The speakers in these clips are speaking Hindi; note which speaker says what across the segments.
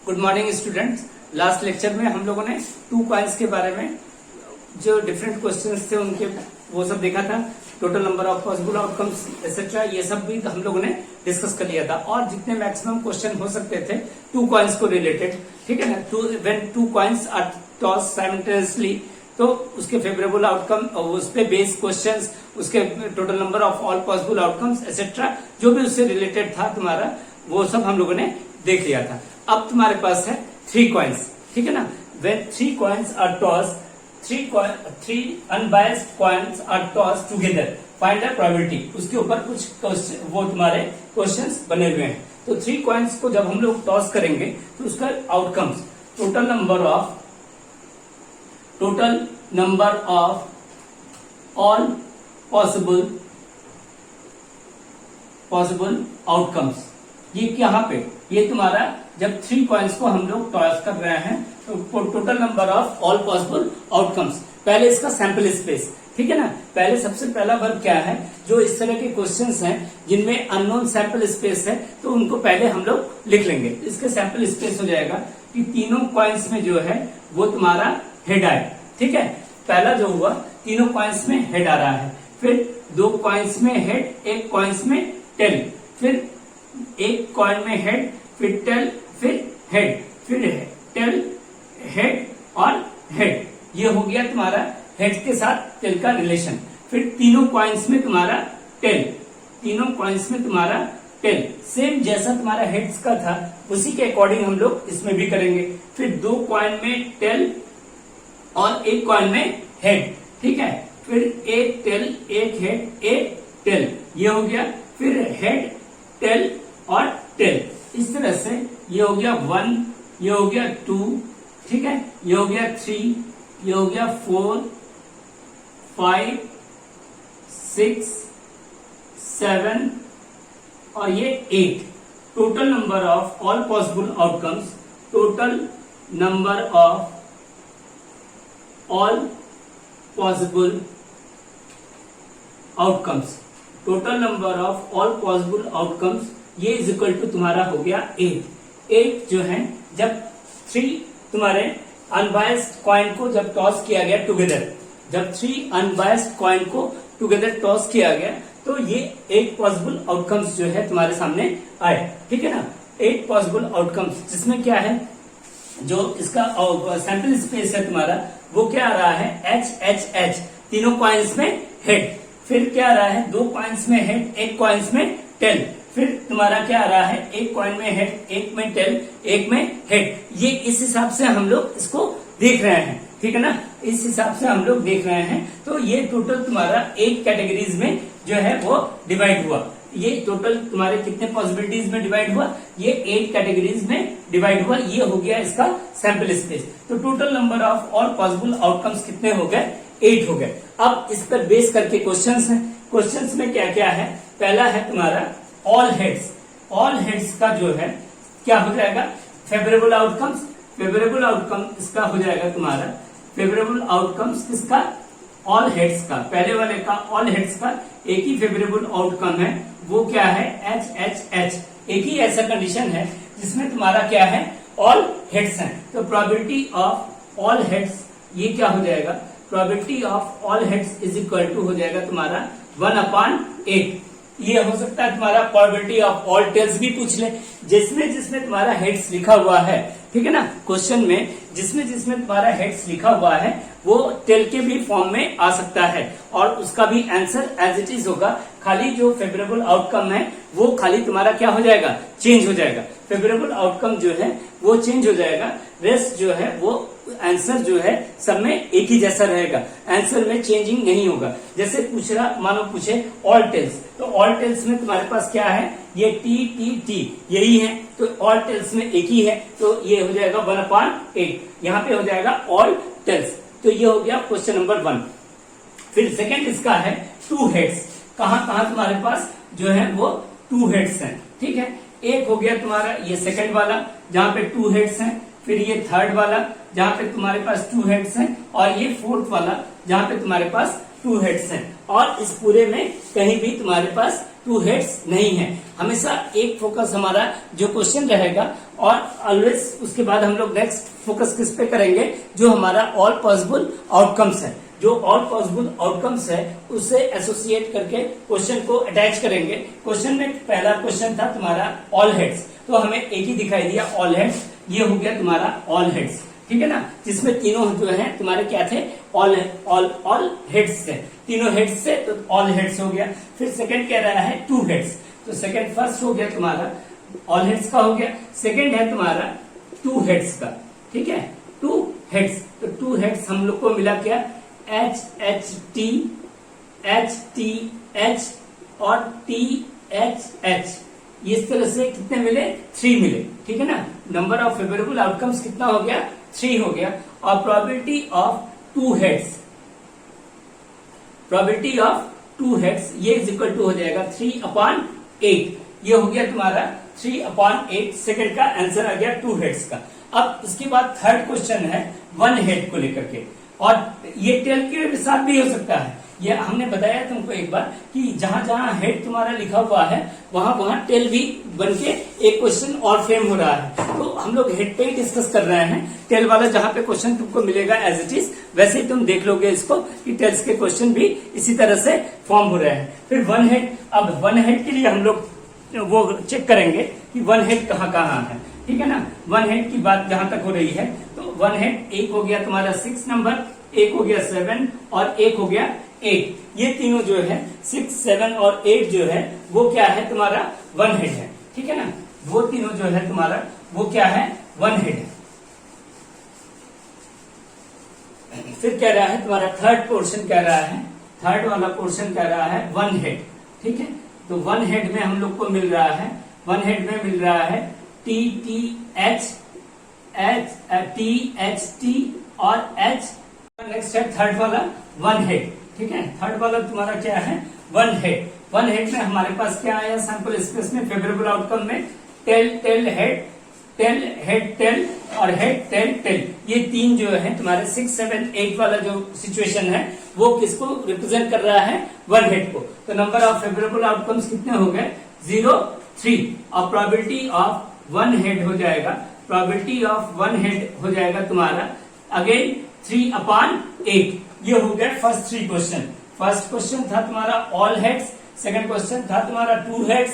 Speaker 1: Good morning students. Last lecture में हम लोगों ने 2 कॉइन्स के बारे में जो डिफरेंट क्वेश्चंस थे उनके वो सब देखा था। Total number of possible outcomes etcetera ये सब भी हम लोगों ने डिस्कस कर लिया था और जितने मैक्सिमम क्वेश्चन हो सकते थे 2 कॉइन्स को रिलेटेड, ठीक है ना। When 2 coins are toss simultaneously तो उसके फेवरेबल आउटकम, उस पे बेस्ड क्वेश्चंस, उसके total number of all possible outcomes etcetera जो भी उससे रिलेटेड था तुम्हारा, वो सब हम लोगों ने देख लिया था। अब तुम्हारे पास है 3 कॉइन्स, ठीक है ना। When 3 coins are toss, 3 unbiased coins are toss together, find the probability. उसके ऊपर कुछ वो तुम्हारे क्वेश्चंस बने हुए हैं। तो 3 कॉइन्स को जब हम लोग टॉस करेंगे तो उसका outcomes total number of all possible outcomes, ये यहाँ पे ये तुम्हारा जब 3 कॉइन्स को हम लोग टॉस कर रहे हैं तो total number of all possible outcomes. पहले इसका सैंपल स्पेस, ठीक है ना। पहले सबसे पहला वर्ग क्या है, जो इस तरह के क्वेश्चंस हैं जिनमें अननोन सैंपल स्पेस है तो उनको पहले हम लोग लिख लेंगे। इसके सैंपल स्पेस हो जाएगा कि तीनों कॉइन्स में जो है वो तुम्हारा हेड आए, ठीक है। पहला जो हुआ तीनों कॉइन्स में हेड आ रहा है, फिर 2 कॉइन्स में हेड, 1 कॉइन्स में टेल, फिर 1 कॉइन में हेड, फिर टेल, फिर हेड, फिर टेल, हेड और हेड। ये हो गया तुम्हारा हेड के साथ टेल का रिलेशन। फिर तीनों कॉइन्स में तुम्हारा टेल, तीनों कॉइन्स में तुम्हारा टेल, सेम जैसा तुम्हारा हेड्स का था उसी के अकॉर्डिंग हम लोग इसमें भी करेंगे। फिर 2 कॉइन में टेल और 1 कॉइन में हेड, ठीक है। फिर 1 टेल, 1 हेड, 1 टेल, ये हो गया। फिर हेड, टेल और टेल, इस तरह से ये हो गया 1, ये हो गया 2, ठीक है, ये हो गया 3, ये हो गया 4, 5, 6, 7 और ये 8। Total number of all possible outcomes, total number of all possible outcomes, total number of all possible outcomes, ये इज इक्वल टू तुम्हारा हो गया 8। 8 जो है जब 3 तुम्हारे अनबायस्ड कॉइन को जब टॉस किया गया टुगेदर, जब 3 अनबायस्ड कॉइन को टुगेदर टॉस किया गया तो ये 8 पॉसिबल आउटकम्स जो है तुम्हारे सामने आए, ठीक है ना। 8 पॉसिबल आउटकम्स जिसमें क्या है, जो इसका सैंपल स्पेस है तुम्हारा वो क्या आ रहा है, H, तीनों कॉइन्स में हेड। फिर क्या आ रहा है, 2 कॉइन्स में हेड, 1 कॉइन्स में टेल। फिर तुम्हारा क्या आ रहा है, 1 कॉइन में हेड, 1 में टेल, 1 में हेड। ये इस हिसाब से हम लोग इसको देख रहे हैं, ठीक है ना। इस हिसाब से हम लोग देख रहे हैं। तो ये टोटल तुम्हारा 8 कैटेगरीज में जो है वो डिवाइड हुआ। ये टोटल तुम्हारे कितने पॉसिबिलिटीज में डिवाइड हुआ, ये 8 कैटेगरीज में डिवाइड हुआ। ये हो गया इसका सैंपल स्पेस। तो total number of all possible outcomes कितने हो गए, 8 हो गए। अब इस पर बेस करके क्वेश्चंस हैं। क्वेश्चंस में क्या क्या है, पहला है तुम्हारा ऑल हेड्स। ऑल हेड्स का जो है क्या हो जाएगा, फेवरेबल आउटकम्स। फेवरेबल आउटकम इसका हो जाएगा तुम्हारा, फेवरेबल आउटकम्स किसका, ऑल हेड्स का। पहले वाले का ऑल हेड्स का एक ही फेवरेबल आउटकम है, वो क्या है, H। एक ही ऐसा कंडीशन है जिसमें तुम्हारा क्या है, ऑल हेड्स हैं। तो प्रोबेबिलिटी ऑफ ऑल हेड्स ये क्या हो जाएगा, probability of all heads is equal to हो जाएगा तुम्हारा 1/8। ये हो सकता है तुम्हारा प्रोबेबिलिटी ऑफ ऑल टेल्स भी पूछ ले, जिसमें जिसमें तुम्हारा हेड्स लिखा हुआ है, ठीक है ना। क्वेश्चन में जिसमें तुम्हारा हेड्स लिखा हुआ है वो टेल के भी फॉर्म में आ सकता है और उसका भी आंसर एज इट इज होगा। खाली जो फेवरेबल आउटकम है वो खाली तुम्हारा क्या हो जाएगा, चेंज हो जाएगा। फेवरेबल आउटकम जो है वो चेंज हो जाएगा, रेस्ट जो है वो आंसर जो है सब में एक ही जैसा रहेगा, आंसर में चेंजिंग नहीं होगा। जैसे पूछ रहा, मानो पूछे ऑल टेल्स, तो ऑल टेल्स में तुम्हारे पास क्या है, ये T यही है, तो ऑल टेल्स में एक ही है, तो ये हो जाएगा 1/8। यहाँ पे हो जाएगा ऑल टेल्स। तो ये हो गया क्वेश्चन नंबर 1। फिर सेकंड इसका है 2 हेड्स। कहाँ कहाँ तुम्हारे पास जो है वो 2 हेड्स हैं, ठीक है। एक हो गया तुम्हारा ये सेकंड वाला जहाँ पे 2 हेड्स हैं, फिर ये थर्ड वाला जहाँ पे तुम्हारे पास 2 हेड्स हैं, और ये फोर्थ वाला जहाँ पे तुम्हारे पास 2 हेड्स हैं। और इस पूरे में कहीं भी तुम्हारे पास टू हेड्स नहीं है। हमेशा एक फोकस हमारा जो क्वेश्चन रहेगा और ऑलवेज उसके बाद हम लोग नेक्स्ट फोकस किस पे करेंगे, जो हमारा ऑल पॉसिबल आउटकम्स है। जो ऑल पॉसिबल आउटकम्स है उससे एसोसिएट करके क्वेश्चन को अटैच करेंगे। क्वेश्चन में पहला क्वेश्चन था तुम्हारा ऑल हेड्स, तो हमें एक ही दिखाई दिया ऑल हेड्स, ये हो गया तुम्हारा ऑल हेड्स, ठीक है ना, जिसमें तीनों जो है तुम्हारे क्या थे, ऑल ऑल हेड्स थे, तीनों हेड्स से तो ऑल हेड्स हो गया। फिर सेकंड कह रहा है टू हेड्स, तो सेकंड फर्स्ट हो गया तुम्हारा ऑल हेड्स का हो गया, सेकंड है तुम्हारा टू हेड्स का, ठीक है, टू हेड्स। तो टू हेड्स हम लोग को मिला क्या, एच एच टी एच और टी एच एच, इस तरह से कितने मिले, 3 मिले, ठीक है ना। नंबर ऑफ फेवरेबल आउटकम्स कितना हो गया, 3 हो गया। और probability of two heads, probability of two heads ये इज इक्वल टू हो जाएगा 3/8, ये हो गया तुम्हारा 3/8। सेकंड का आंसर आ गया टू हेड्स का। अब इसके बाद थर्ड क्वेश्चन है वन हेड को लेकर के, और ये टेल के साथ भी हो सकता है। ये हमने बताया तुमको एक बार कि जहां जहां हेड तुम्हारा लिखा हुआ है वहां वहां टेल भी बन के एक क्वेश्चन और फ्रेम हो रहा है। तो हम लोग हेड पे ही डिस्कस कर रहे हैं, टेल वाला जहां पे क्वेश्चन तुमको मिलेगा एज इट इज वैसे ही तुम देख लोगे इसको कि टेल्स के क्वेश्चन भी इसी तरह से फॉर्म हो रहे हैं। फिर वन हेड, अब वन हेड के लिए हम लोग वो चेक करेंगे कि वन हेड कहाँ कहाँ है, ठीक है ना। वन हेड की बात जहां तक हो रही है तो वन हेड एक हो गया तुम्हारा 6 नंबर, एक हो गया 7 और एक हो गया 8। ये तीनों जो है 6, 7 और 8 जो है वो क्या है तुम्हारा वन हेड है, ठीक है ना। वो तीनों जो है तुम्हारा वो क्या है, वन हेड है। फिर कह रहा है तुम्हारा थर्ड पोर्शन कह रहा है, थर्ड वाला पोर्शन कह रहा है वन हेड, ठीक है। तो वन हेड में हम लोग को मिल रहा है, वन हेड में मिल रहा है T T H T H T और एच। नेक्स्ट है थर्ड वाला वन हेड, ठीक है। थर्ड वाला तुम्हारा क्या है, वन हेड। वन हेड में हमारे पास क्या आया सैंपल स्पेस में, फेवरेबल आउटकम में tail tail head, tail head tail और हेड टेल टेल, ये तीन जो है तुम्हारे 6, 7, 8 वाला जो सिचुएशन है वो किसको रिप्रेजेंट कर रहा है, वन हेड को। तो नंबर ऑफ फेवरेबल आउटकम्स कितने हो गए, 0, 3। और प्रोबेबिलिटी ऑफ वन हेड हो जाएगा, प्रोबेबिलिटी ऑफ वन हेड हो जाएगा तुम्हारा अगेन 3/8। ये हो गया फर्स्ट 3 क्वेश्चन। फर्स्ट क्वेश्चन था तुम्हारा ऑल हेड्स, सेकंड क्वेश्चन था तुम्हारा टू हेड्स,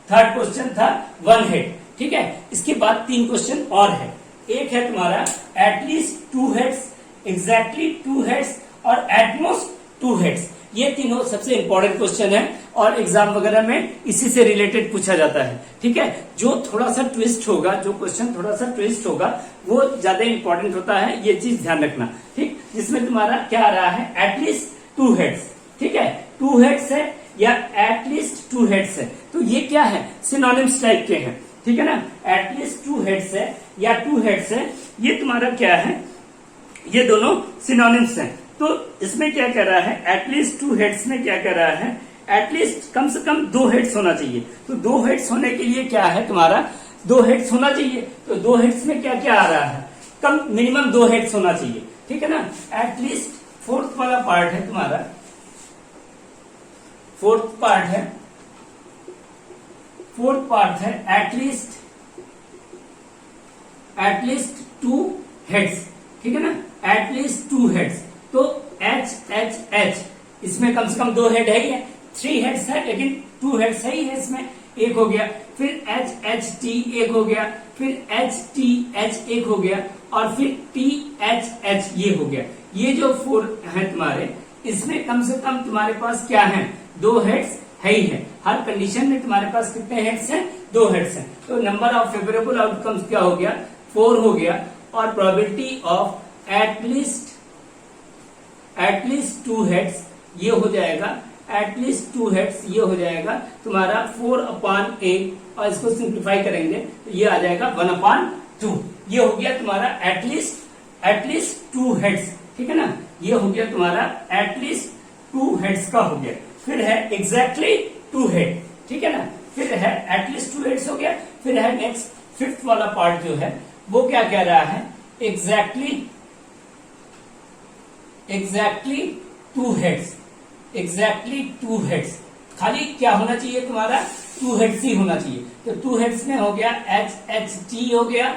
Speaker 1: थर्ड क्वेश्चन था वन हेड, ठीक है। इसके बाद 3 क्वेश्चन और है। एक है तुम्हारा at least two heads, exactly two heads और एटमोस्ट टू हेड्स। ये तीनों सबसे इंपॉर्टेंट क्वेश्चन है और एग्जाम वगैरह में इसी से रिलेटेड पूछा जाता है, ठीक है। जो थोड़ा सा ट्विस्ट होगा, जो क्वेश्चन थोड़ा सा ट्विस्ट होगा वो ज्यादा इंपॉर्टेंट होता है, ये चीज ध्यान रखना, ठीक। जिसमें तुम्हारा क्या आ रहा है, एटलीस्ट टू हेड्स, ठीक है, टू हेड्स है या एटलीस्ट टू हेड्स है, तो ये क्या है, सिनोनिम्स टाइप के हैं, ठीक है ना। एटलीस्ट टू हेड्स है या टू हेड्स है, ये तुम्हारा क्या है, ये दोनों सिनोनिम्स हैं। तो इसमें क्या कह रहा है, एटलीस्ट टू हेड्स में क्या कह रहा है, एटलीस्ट कम से कम 2 हेड्स होना चाहिए। तो 2 हेड्स होने के लिए क्या है तुम्हारा, 2 हेड्स होना चाहिए। तो 2 हेड्स में क्या क्या आ रहा है, कम मिनिमम 2 हेड्स होना चाहिए, ठीक है ना। एटलीस्ट फोर्थ वाला पार्ट है तुम्हारा, फोर्थ पार्ट है एटलीस्ट 2 हेड्स, ठीक है ना, एटलीस्ट 2 हेड्स। तो एच एच एच, इसमें कम से कम 2 हेड है ही है, 3 हेड्स है लेकिन 2 हेड्स है ही है, इसमें एक हो गया। फिर एच एच टी एक हो गया, फिर एच टी एच एक हो गया और फिर टी एच एच ये हो गया। ये जो 4 है तुम्हारे, इसमें कम से कम तुम्हारे पास क्या है, 2 हेड्स है ही है। हर कंडीशन में तुम्हारे पास कितने हेड्स हैं, 2 हेड्स हैं। तो नंबर ऑफ फेवरेबल आउटकम्स क्या हो गया, 4 हो गया। और प्रोबेबिलिटी ऑफ एटलीस्ट 2 हेड्स ये हो जाएगा, एटलीस्ट 2 हेड्स ये हो जाएगा तुम्हारा 4/8, और इसको सिंप्लीफाई करेंगे तो ये आ जाएगा 1/2। ये हो गया तुम्हारा एटलीस्ट 2 हेड्स, ठीक है ना। ये हो गया तुम्हारा एटलीस्ट 2 हेड्स का हो गया। फिर है एग्जैक्टली 2 हेड, ठीक है ना। फिर है एटलीस्ट 2 हेड्स हो गया। फिर है नेक्स्ट 5th वाला पार्ट जो है वो क्या कह रहा है, एग्जैक्टली 2 हेड्स, एग्जैक्टली 2 हेड्स। खाली क्या होना चाहिए तुम्हारा, 2 हेड्स ही होना चाहिए। तो 2 हेड्स में हो गया HHT हो गया,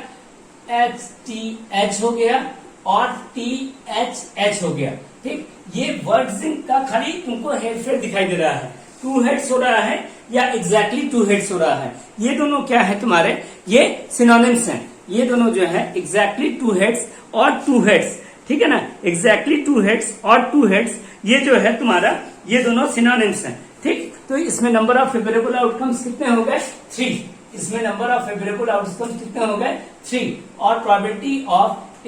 Speaker 1: HTH हो गया और THH हो गया। ठीक, ये वर्ड्स का खाली तुमको हेरफेर दिखाई दे रहा है, 2 हेड्स हो रहा है या एग्जैक्टली 2 हेड्स हो रहा है। ये दोनों क्या है तुम्हारे, ये सिनोनिम्स हैं। ये दोनों जो है एग्जैक्टली 2 हेड्स और 2 हेड्स, ठीक है ना, एग्जैक्टली 2 हेड्स और 2 हेड्स, ये जो है तुम्हारा, ये दोनों सिनोनिम्स हैं। ठीक, तो इसमें नंबर ऑफ फेवरेबल आउटकम्स कितने हो गए, 3। इसमें नंबर ऑफ फेवरेबल आउटकम्स कितने हो गए, 3। और प्रोबेबिलिटी ऑफ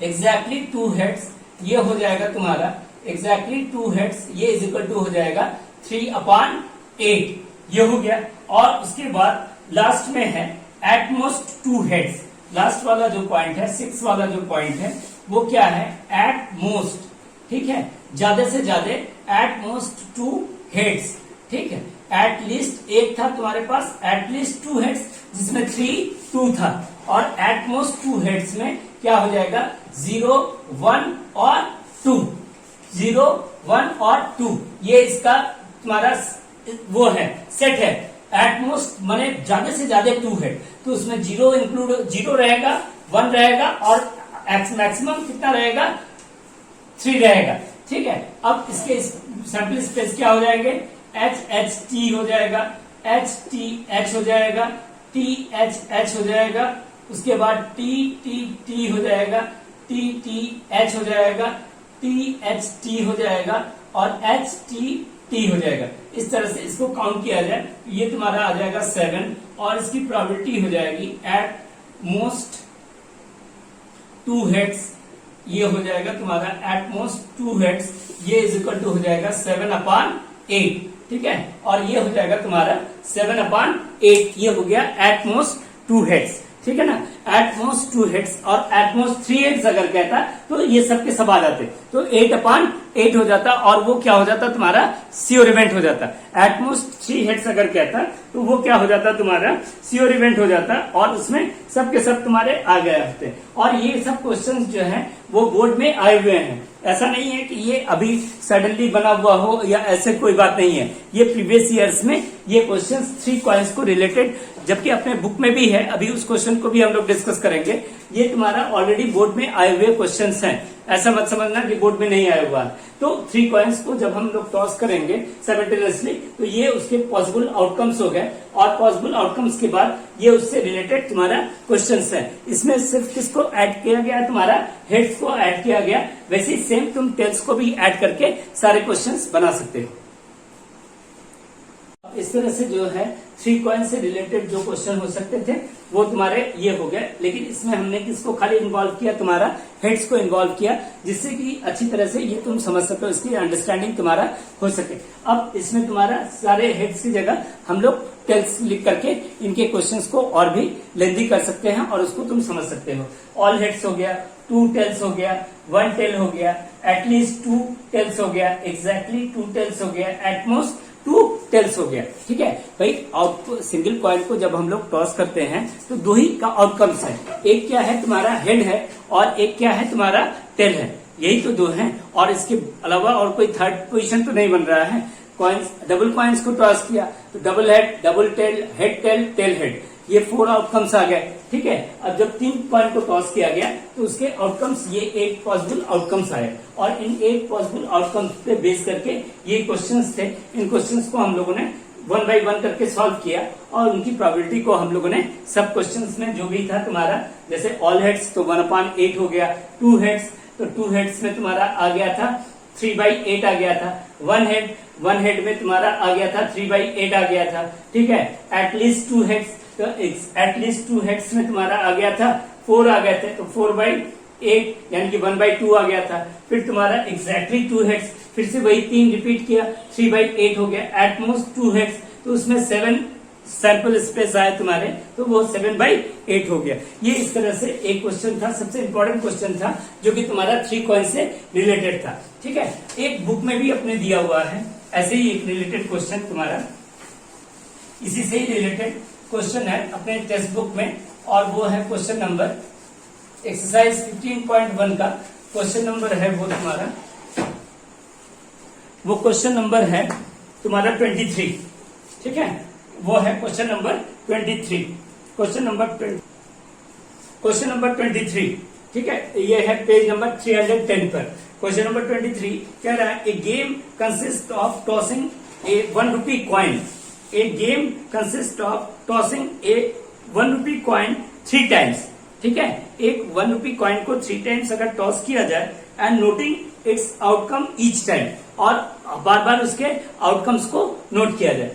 Speaker 1: एग्जैक्टली 2 हेड्स, ये हो जाएगा तुम्हारा एग्जैक्टली 2 हेड्स, ये इज इक्वल टू हो जाएगा 3/8, ये हो गया। और उसके बाद लास्ट में है एटमोस्ट 2 हेड्स। लास्ट वाला जो पॉइंट है, 6 वाला जो पॉइंट है, वो क्या है, एटमोस्ट, ठीक है, ज्यादा से ज्यादा, एटमोस्ट 2 हेड्स, ठीक है। एटलीस्ट एक था तुम्हारे पास, एटलीस्ट 2 हेड्स, जिसमें 3, 2 था, और एटमोस्ट 2 हेड्स में क्या हो जाएगा, 0, 1 और 2, 0, 1 और 2, ये इसका तुम्हारा वो है, सेट है। एटमोस्ट माने ज्यादा से ज्यादा 2 है, तो उसमें 0 इंक्लूड, 0 रहेगा, 1 रहेगा और मैक्सिमम कितना रहेगा, 3 रहेगा, ठीक है। अब इसके सैंपल स्पेस क्या हो जाएंगे, HHT हो जाएगा, HTH हो जाएगा, THH हो जाएगा, उसके बाद TTT हो जाएगा, TTH हो जाएगा, THT हो जाएगा और HTT हो जाएगा। इस तरह से इसको काउंट किया जाए, ये तुम्हारा आ जाएगा 7, और इसकी प्रोबेबिलिटी हो जाएगी एट मोस्ट 2 हेड्स, ये हो जाएगा तुम्हारा एट मोस्ट 2 हेड्स, ये इज इक्वल टू हो जाएगा 7/8, ठीक है। और ये हो जाएगा तुम्हारा 7/8, ये हो गया एट मोस्ट 2 हेड्स, ठीक है ना। एटमोस्ट 2 हेड्स और एटमोस्ट 3 हेड्स अगर कहता तो ये सब के सब आ जाते, तो 8/8 हो जाता, और वो क्या हो जाता तुम्हारा, श्योर इवेंट हो जाता। एटमोस्ट 3 हेड्स अगर कहता तो वो क्या हो जाता तुम्हारा, श्योर इवेंट हो जाता, और उसमें सब के सब तुम्हारे आ गए होते। और ये सब क्वेश्चंस जो हैं वो बोर्ड में आए हुए हैं, ऐसा नहीं है कि ये अभी सडनली बना हुआ हो या ऐसे कोई बात नहीं है। ये प्रीवियस ईयर्स में ये क्वेश्चंस 3 कॉइन्स को रिलेटेड, जबकि अपने बुक में भी है, अभी उस क्वेश्चन को भी हम लोग डिस्कस करेंगे। ये तुम्हारा ऑलरेडी बोर्ड में आए हुए क्वेश्चंस हैं, ऐसा मत समझना कि बोर्ड में नहीं आया हुआ। तो 3 कॉइन्स को जब हम लोग टॉस करेंगे साइमल्टेनियसली, तो ये उसके पॉसिबल आउटकम्स हो गए, और पॉसिबल आउटकम्स के बाद ये उससे रिलेटेड तुम्हारा क्वेश्चंस है। इसमें सिर्फ किसको ऐड किया गया, तुम्हारा हेड्स को ऐड किया गया, वैसे ही सेम तुम टेल्स को भी ऐड करके सारे क्वेश्चंस बना सकते हो। इस तरह से जो है 3 कॉइन से रिलेटेड जो क्वेश्चन हो सकते थे वो तुम्हारे ये हो गए, लेकिन इसमें हमने किसको खाली इन्वॉल्व किया, तुम्हारा हेड्स को इन्वॉल्व किया, जिससे कि अच्छी तरह से ये तुम समझ सको, इसकी अंडरस्टैंडिंग तुम्हारा हो सके। अब इसमें तुम्हारा सारे हेड्स की जगह हम लोग टेल्स लिख करके इनके क्वेश्चंस को और भी लेंदी कर सकते हैं और उसको तुम समझ सकते हो। ऑल हेड्स हो गया, 2 टेल्स हो गया, 1 टेल हो गया, एटलीस्ट 2 टेल्स हो गया, एग्जैक्टली 2 टेल्स हो गया, एटमोस्ट 2 टेल्स हो गया, ठीक है भाई। आउट सिंगल कॉइन को जब हम लोग टॉस करते हैं तो 2 ही का आउटकम्स है, एक क्या है तुम्हारा हेड है और एक क्या है तुम्हारा टेल है, यही तो 2 हैं, और इसके अलावा और कोई थर्ड पोजीशन तो नहीं बन रहा है। कॉइन्स, डबल कॉइन्स को टॉस किया तो double head, double tail, head tail, tail head, ये 4 आउटकम्स आ गए, ठीक है। अब जब 3 कॉइन को टॉस किया गया तो उसके आउटकम्स, ये 8 पॉसिबल आउटकम्स आए, और इन 8 पॉसिबल आउटकम्स पे बेस करके ये क्वेश्चंस थे। इन क्वेश्चंस को हम लोगों ने 1 बाय 1 करके सॉल्व किया, और उनकी प्रोबेबिलिटी को हम लोगों ने सब क्वेश्चंस में जो भी था तुम्हारा, जैसे ऑल हेड्स तो 1/8 हो गया, 2 हेड्स तो 2 हेड्स में तुम्हारा आ गया था 3/8 आ गया था, 1 हेड में तुम्हारा आ गया था 3/8 आ गया था, ठीक है। एटलीस्ट 2 हेड्स, तो एटलीस्ट 2 हेड्स में तुम्हारा आ गया था 4 आ गए थे, तो 4/8 यानी कि 1/2 आ गया था। फिर तुम्हारा एग्जैक्टली 2 हेड्स, फिर से वही 3 रिपीट किया, 3/8 हो गया। एटमोस्ट 2 हेड्स, तो उसमें 7 सैंपल स्पेस आए तुम्हारे, तो वो 7/8 हो गया। ये इस तरह से एक क्वेश्चन था, सबसे इंपॉर्टेंट क्वेश्चन था, जो कि तुम्हारा 3 कॉइन से रिलेटेड था, ठीक है। एक बुक में भी अपने दिया हुआ है ऐसे ही एक रिलेटेड क्वेश्चन तुम्हारा, इसी से ही रिलेटेड क्वेश्चन है अपने टेक्स्ट बुक में, और वो है क्वेश्चन नंबर एक्सरसाइज 15.1 का क्वेश्चन नंबर है वो तुम्हारा वो क्वेश्चन नंबर है तुम्हारा 23, ठीक है, वो है क्वेश्चन नंबर 23, क्वेश्चन नंबर 23, ठीक है, ये है पेज नंबर 310 पर। क्वेश्चन नंबर 23 कह रहा है a game consist of tossing a 1 rupee coin, a game consist of tossing a 1 rupee coin 3 times, ठीक है, एक 1 रुपी कॉइन को 3 टाइम्स अगर टॉस किया जाए and noting its outcome each time, और बार बार उसके आउटकम्स को नोट किया जाए।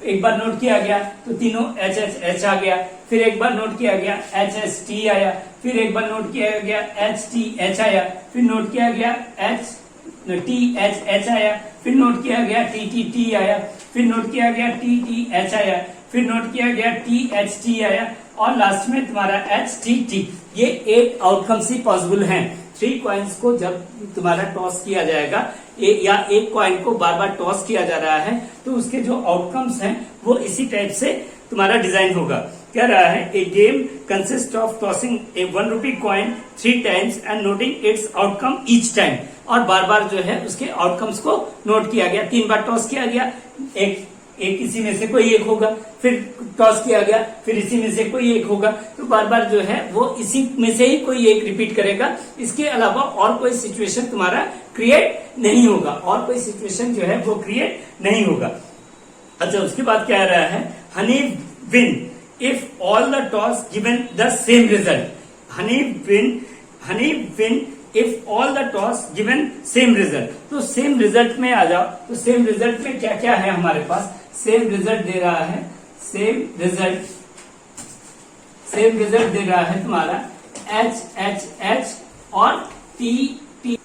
Speaker 1: एक बार नोट किया गया तो तीनों एच एच एच आ गया, फिर एक बार नोट किया गया एच एच टी आया, फिर एक बार नोट किया गया एच टी एच आया, फिर नोट किया गया एच टी एच एच आया, फिर नोट किया गया टी टी टी आया, फिर नोट किया गया टी टी एच आया, फिर नोट किया गया टी एच टी आया, और लास्ट में तुम्हारा एच टी टी। ये 8 आउटकम्स ही पॉसिबल हैं। 3 कॉइन्स को जब तुम्हारा टॉस किया जाएगा या एक कॉइन को बार बार टॉस किया जा रहा है तो उसके जो आउटकम्स हैं वो इसी टाइप से तुम्हारा डिजाइन होगा। कह रहा है a game consist of tossing a 1 rupee coin 3 times and noting its outcome each time, और बार बार जो है उसके आउटकम्स को नोट किया गया। 3 बार टॉस किया गया, एक इसी में से कोई एक होगा, फिर टॉस किया गया, फिर इसी में से कोई एक होगा, तो बार बार जो है वो इसी में से ही कोई एक रिपीट करेगा। इसके अलावा और कोई सिचुएशन तुम्हारा क्रिएट नहीं होगा, और कोई सिचुएशन जो है वो क्रिएट नहीं होगा। अच्छा, उसके बाद क्या आ रहा है, Honey win if all the toss given the same result. Honey win if all the toss given same result. तो सेम रिजल्ट में आ जाओ, तो सेम रिजल्ट में क्या क्या है हमारे पास, सेम रिजल्ट दे रहा है, सेम रिजल्ट दे रहा है तुम्हारा एच एच एच और टी टी।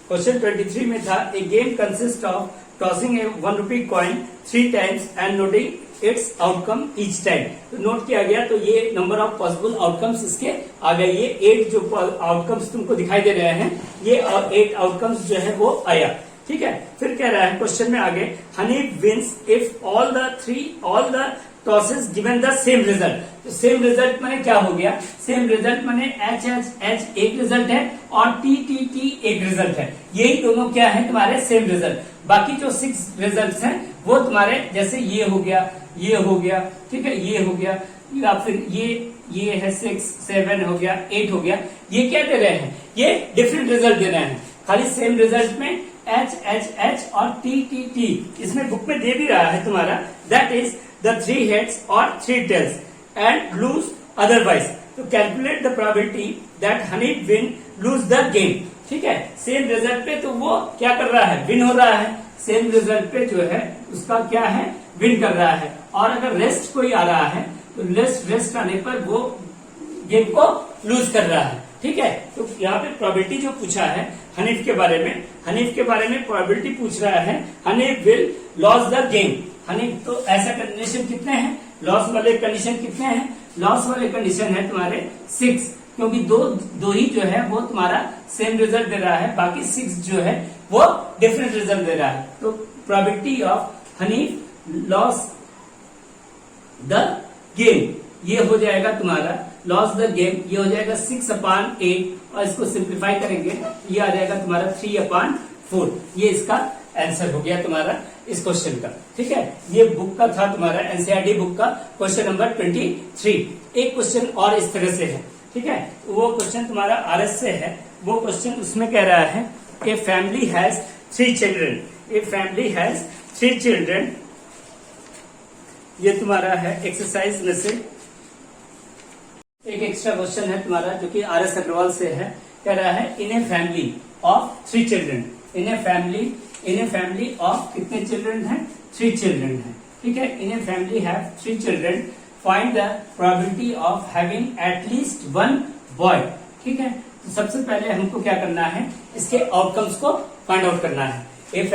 Speaker 1: क्वेश्चन 23 में था a game consist of tossing a 1 rupee coin 3 times and noting its outcome each time. तो नोट किया गया, तो ये नंबर ऑफ पॉसिबल आउटकम्स इसके आ गए। ये 8 जो आउटकम्स तुमको दिखाई दे रहे हैं, ये 8 आउटकम्स जो है वो आया, ठीक है। फिर कह रहा है क्वेश्चन में आगे, Honey wins if all the tosses given the same result. तो सेम रिजल्ट माने क्या हो गया, सेम रिजल्ट माने एच एच एच एक रिजल्ट है और टी टी टी एक रिजल्ट है। यही दोनों क्या है तुम्हारे सेम रिजल्ट। बाकी जो 6 रिजल्ट हैं वो तुम्हारे जैसे ये हो गया, ये हो गया, ठीक है, ये हो गया, या फिर ये है 6 7 हो गया, 8 हो गया, ये क्या दे रहे हैं, ये डिफरेंट रिजल्ट दे रहे हैं। खाली सेम रिजल्ट में एच एच एच और टी टी टी इसमें बुक में दे भी रहा है तुम्हारा, दैट इज द 3 heads और 3 tails and lose otherwise। तो calculate the probability that Honey win lose the game, ठीक है। सेम रिजल्ट पे तो वो क्या कर रहा है, विन हो रहा है। सेम रिजल्ट पे जो है उसका क्या है, विन कर रहा है। और अगर रेस्ट कोई आ रहा है तो रेस्ट आने पर वो गेम को लूज कर रहा है, ठीक है। तो यहाँ पे प्रोबेबिलिटी जो पूछा है हनीफ के बारे में प्रोबेबिलिटी पूछ रहा है, Hanif will loss the game. Hanif, तो ऐसा कंडीशन कितने हैं, लॉस वाले कंडीशन कितने हैं, लॉस वाले कंडीशन है तुम्हारे 6, क्योंकि दो ही जो है वो तुम्हारा सेम रिजल्ट दे रहा है, बाकी 6 जो है वो डिफरेंट रिजल्ट दे रहा है। तो probability of Hanif loss the game, ये हो जाएगा तुम्हारा लॉस द गेम, ये हो जाएगा 6/8, और इसको सिंप्लीफाई करेंगे ये आ जाएगा तुम्हारा 3/4। ये इसका आंसर हो गया तुम्हारा इस क्वेश्चन का, ठीक है। ये बुक का था तुम्हारा एनसीईआरटी बुक का क्वेश्चन नंबर 23। एक क्वेश्चन और इस तरह से है, ठीक है, वो क्वेश्चन तुम्हारा आरएस से है। वो क्वेश्चन उसमें कह रहा है a family has 3 children, a family has 3 children. ये तुम्हारा है एक्सरसाइज में से एक एक्स्ट्रा क्वेश्चन है तुम्हारा जो कि आरएस अग्रवाल से है। कह रहा है in a family of 3 children, in a family of कितने चिल्ड्रन हैं, 3 चिल्ड्रन हैं, ठीक है। In a family have 3 children, find the probability of having at least 1 boy, ठीक है। तो सबसे पहले हमको क्या करना है, इसके आउटकम्स को फाइंड आउट करना है। In a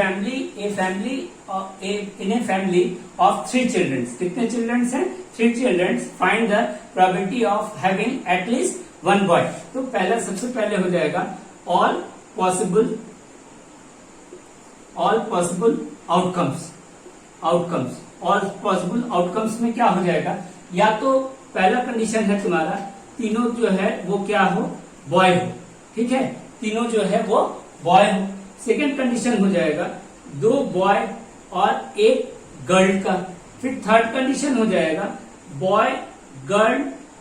Speaker 1: family of 3 children, कितने चिल्ड्रन हैं, 3 children, find the probability of having at least 1 boy. तो पहला सबसे पहले हो जाएगा all possible outcomes. All possible outcomes में क्या हो जाएगा, या तो पहला कंडीशन है तुम्हारा तीनों जो है वो क्या हो, बॉय हो, ठीक है, तीनों जो है वो बॉय हो। सेकेंड कंडीशन हो जाएगा 2 बॉय और 1 गर्ल का। फिर थर्ड कंडीशन हो जाएगा बॉय गर्ल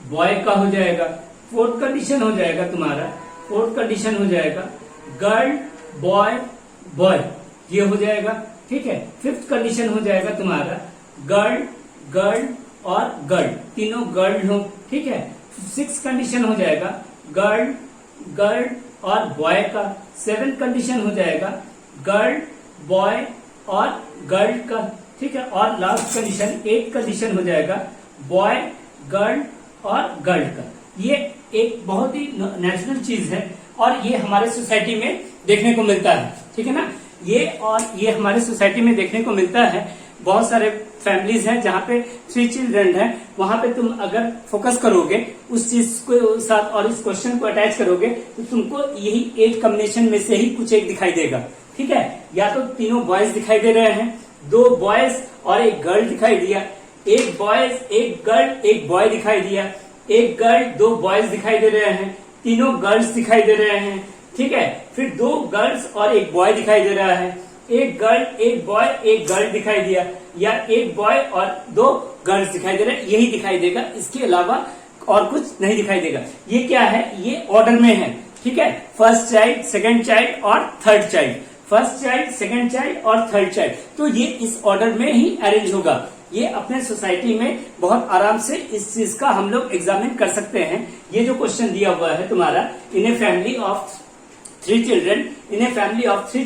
Speaker 1: बॉय का हो जाएगा। फोर्थ कंडीशन हो जाएगा तुम्हारा, फोर्थ कंडीशन हो जाएगा गर्ल बॉय बॉय, ये हो जाएगा। ठीक है, फिफ्थ कंडीशन हो जाएगा तुम्हारा गर्ल गर्ल और गर्ल, तीनों गर्ल हो। ठीक है, सिक्स कंडीशन हो जाएगा गर्ल गर्ल और बॉय का। सेवेंथ कंडीशन हो जाएगा गर्ल बॉय और गर्ल का। ठीक है, और लास्ट कंडीशन 8 कंडीशन हो जाएगा बॉय गर्ल और गर्ल का। ये एक बहुत ही नेचुरल चीज है और ये हमारे सोसाइटी में देखने को मिलता है। ठीक है ना, ये हमारे सोसाइटी में देखने को मिलता है। बहुत सारे फैमिलीज हैं जहाँ पे 3 चिल्ड्रन हैं, वहां पे तुम अगर फोकस करोगे उस चीज को साथ और इस क्वेश्चन को अटैच करोगे तो तुमको यही 8 कॉम्बिनेशन में से ही कुछ एक दिखाई देगा। ठीक है, या तो तीनों बॉयज दिखाई दे रहे हैं, 2 बॉयज और 1 गर्ल दिखाई दिया, 1 बॉयज 1 गर्ल 1 बॉय दिखाई दिया, 1 गर्ल 2 बॉयज दिखाई दे रहे हैं, तीनों गर्ल्स दिखाई दे रहे हैं। ठीक है, फिर 2 गर्ल्स और 1 बॉय दिखाई दे रहा है, 1 गर्ल 1 बॉय 1 गर्ल दिखाई दिया, या 1 बॉय और 2 गर्ल्स दिखाई दे रहे हैं, यही दिखाई देगा। इसके अलावा और कुछ नहीं दिखाई देगा। ये क्या है, ये ऑर्डर में है। ठीक है, फर्स्ट चाइल्ड, सेकंड चाइल्ड और third child, first child, second child और थर्ड चाइल्ड, तो ये इस ऑर्डर में ही अरेंज होगा। ये अपने सोसाइटी में बहुत आराम से इस चीज का हम लोग एग्जामिन कर सकते हैं। ये जो क्वेश्चन दिया हुआ है तुम्हारा, in a family of 3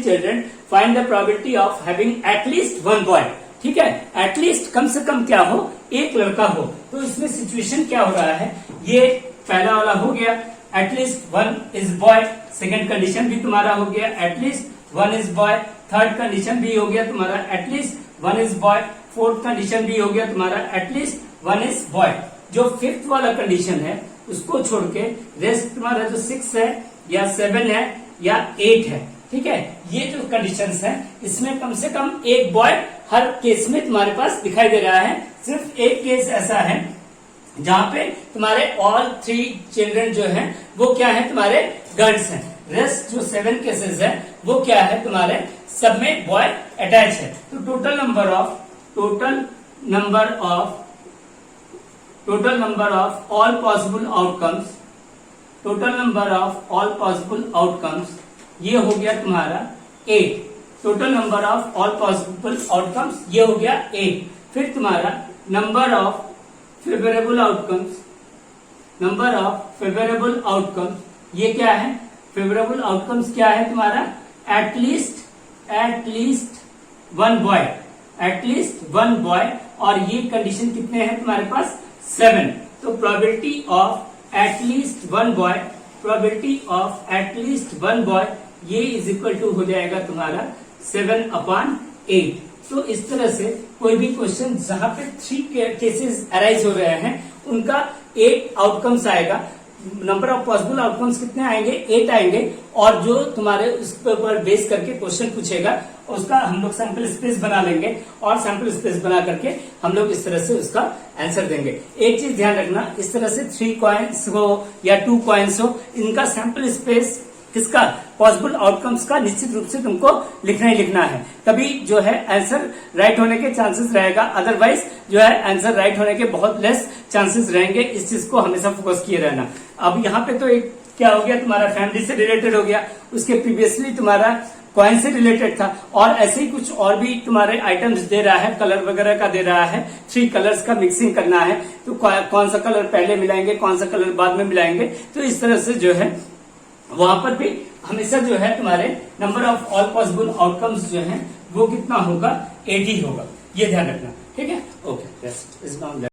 Speaker 1: children find the probability of having at least 1 boy. ठीक है, एटलीस्ट कम से कम क्या हो, 1 लड़का हो। तो इसमें सिचुएशन क्या हो रहा है, ये पहला वाला हो गया at least 1 is boy, second condition भी तुम्हारा हो गया at least 1 is boy, third condition भी हो गया तुम्हारा at least 1 is boy, fourth condition भी हो गया तुम्हारा एटलीस्ट 1 इज बॉय। जो फिफ्थ वाला कंडीशन है उसको छोड़ के रेस्ट तुम्हारा जो 6 है या 7 है या 8 है। ठीक है, ये जो कंडीशंस हैं इसमें कम से कम 1 बॉय हर केस में तुम्हारे पास दिखाई दे रहा है। सिर्फ एक केस ऐसा है जहां पे तुम्हारे ऑल 3 चिल्ड्रन जो हैं वो क्या है, तुम्हारे गर्ल्स हैं। रेस्ट जो 7 केसेस है वो क्या है, तुम्हारे सब में बॉय अटैच है। तो total number of all possible outcomes, ये हो गया तुम्हारा 8। Total number of all possible outcomes ये हो गया 8। फिर तुम्हारा नंबर ऑफ फेवरेबल आउटकम्स, ये क्या है, फेवरेबल आउटकम्स क्या है तुम्हारा, एटलीस्ट 1 बॉय, और ये कंडीशन कितने हैं तुम्हारे पास, 7। तो प्रोबेबिलिटी ऑफ एटलीस्ट 1 बॉय ये इज इक्वल टू हो जाएगा तुम्हारा 7/8। तो इस तरह से कोई भी क्वेश्चन जहां पे 3 केसेस अराइज हो रहे हैं उनका 8 आउटकम्स आएगा। नंबर ऑफ पॉसिबल आउटकम्स कितने आएंगे, 8 आएंगे। और जो तुम्हारे उस पर बेस करके क्वेश्चन पूछेगा उसका हम लोग सैंपल स्पेस बना लेंगे और सैंपल स्पेस बना करके हम लोग इस तरह से उसका आंसर देंगे। एक चीज ध्यान रखना, इस तरह से 3 कॉइन्स हो या 2 कॉइन्स हो, इनका सैंपल स्पेस किसका, पॉसिबल आउटकम्स का निश्चित रूप से तुमको लिखना ही लिखना है, तभी जो है आंसर राइट होने के चांसेस रहेगा। अदरवाइज जो है आंसर राइट होने के बहुत लेस चांसेस रहेंगे। इस चीज को हमेशा फोकस किए रहना। अब यहाँ पे तो एक क्या हो गया, तुम्हारा फैमिली से रिलेटेड हो गया, उसके प्रीवियसली तुम्हारा कॉइन से रिलेटेड था, और ऐसे ही कुछ और भी तुम्हारे आइटम्स दे रहा है, कलर वगैरह का दे रहा है, 3 कलर्स का मिक्सिंग करना है, तो कौन सा कलर पहले मिलाएंगे, कौन सा कलर बाद में मिलाएंगे। तो इस तरह से जो है वहां पर भी हमेशा जो है तुम्हारे number of all possible outcomes जो है वो कितना होगा, 8 ही होगा। ये ध्यान रखना। ठीक है, ओके।